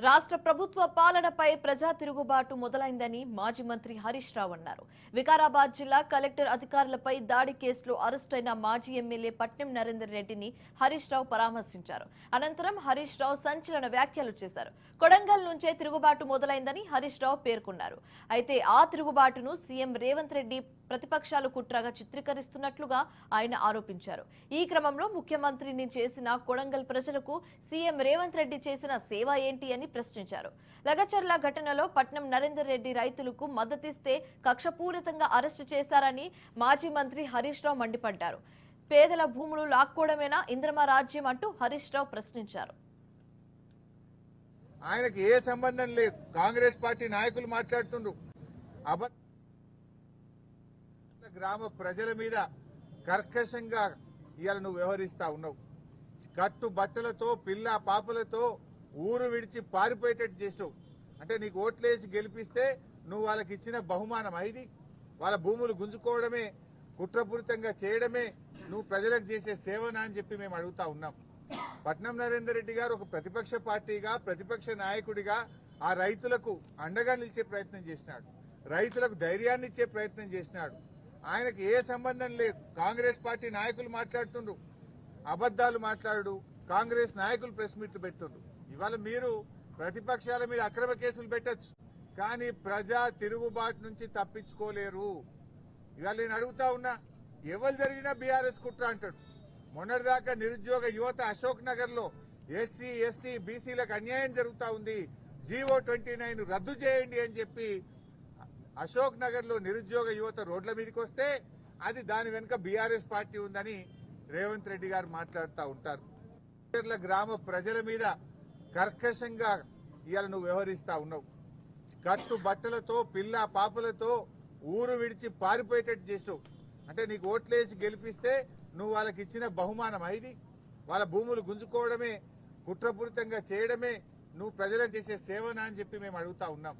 రాష్ట్ర ప్రభుత్వ పాలనపై ప్రజా తిరుగుబాటు మొదలైందని మాజీ మంత్రి హరీష్ రావు అన్నారు. వికారాబాద్ జిల్లా కలెక్టర్ అధికారులపై దాడి కేసులో అరెస్టైన మాజీ ఎమ్మెల్యే పట్నం నరేందర్ రెడ్డిని హరీష్ రావు పరామర్శించారు. అనంతరం హరీష్ రావు సంచలన వ్యాఖ్యలు చేశారు. కొడంగల్ నుంచే తిరుగుబాటు మొదలైందని హరీష్ రావు పేర్కొన్నారు. అయితే ఆ తిరుగుబాటును సీఎం రేవంత్ రెడ్డి ప్రతిపక్షాలు కుట్రగా చిత్రీకరిస్తున్నట్లుగా ఆయన ఆరోపించారు. ఈ క్రమంలో ముఖ్యమంత్రిని చేసిన కొడంగల్ ప్రజలకు సీఎం రేవంత్ రెడ్డి చేసిన సేవ ఏంటి అని ప్రశ్నించారు. లగచర్ల ఘటనలో పట్నం నరేందర్ రెడ్డి రైతులకు మద్దతిస్తే కక్షపూరితంగా అరెస్టు చేశారని మాజీ మంత్రి హరీష్ రావు మండిపడ్డారు. పేదల భూములు లాక్కోవడమేనా ఇంద్రమ రాజ్యం అంటూ హరీష్ రావు ప్రశ్నించారు. ఆయనకి ఏ సంబంధం లేదు. కాంగ్రెస్ పార్టీ నాయకులు మాట్లాడుతుండ్రు. గ్రామ ప్రజల మీద కర్కశంగా ఇవాళ నువ్వు వ్యవహరిస్తా ఉన్నావు. కట్టు బట్టలతో పిల్ల పాపలతో ఊరు విడిచి పారిపోయేటట్టు చేసావు. అంటే నీకు ఓట్లేసి గెలిపిస్తే నువ్వు వాళ్ళకి ఇచ్చిన బహుమానం ఇది. వాళ్ళ భూములు గుంజుకోవడమే, కుట్రపూరితంగా చేయడమే నువ్వు ప్రజలకు చేసే సేవనా అని చెప్పి మేము అడుగుతా ఉన్నాం. పట్నం నరేందర్ రెడ్డి గారు ఒక ప్రతిపక్ష పార్టీగా, ప్రతిపక్ష నాయకుడిగా ఆ రైతులకు అండగా నిలిచే ప్రయత్నం చేసినాడు. రైతులకు ధైర్యాన్ని ఇచ్చే ప్రయత్నం చేసినాడు. ఆయనకి ఏ సంబంధం లేదు. కాంగ్రెస్ పార్టీ నాయకులు మాట్లాడుతుండ్రు, అబద్దాలు మాట్లాడు. కాంగ్రెస్ నాయకులు ప్రెస్ మీట్లు పెడుతుండ్రు. ఇవాళ మీరు ప్రతిపక్షాల మీద అక్రమ కేసులు పెట్టచ్చు, కానీ ప్రజా తిరుగుబాటు నుంచి తప్పించుకోలేరు. ఇవాళ నేను అడుగుతా ఉన్నా, ఎవరు జరిగినా బీఆర్ఎస్ కుట్ర అంటాడు. మొన్నటిదాకా నిరుద్యోగ యువత అశోక్ నగర్ లో ఎస్సీ ఎస్టీ బీసీలకు అన్యాయం జరుగుతా ఉంది, జీవో 29 రద్దు చేయండి అని చెప్పి అశోక్ నగర్ లో నిరుద్యోగ యువత రోడ్ల మీదకి వస్తే అది దాని వెనుక బీఆర్ఎస్ పార్టీ ఉందని రేవంత్ రెడ్డి గారు మాట్లాడుతూ ఉంటారు. గ్రామ ప్రజల మీద కర్కశంగా ఇవాళ నువ్వు వ్యవహరిస్తా ఉన్నావు. కట్టు బట్టలతో పిల్ల పాపలతో ఊరు విడిచి పారిపోయేటట్టు చేసావు. అంటే నీకు ఓట్లేసి గెలిపిస్తే నువ్వు వాళ్ళకి ఇచ్చిన బహుమానం ఇది. వాళ్ళ భూములు గుంజుకోవడమే, కుట్రపూరితంగా చేయడమే నువ్వు ప్రజలకు చేసే సేవనా అని చెప్పి మేము అడుగుతా ఉన్నాం.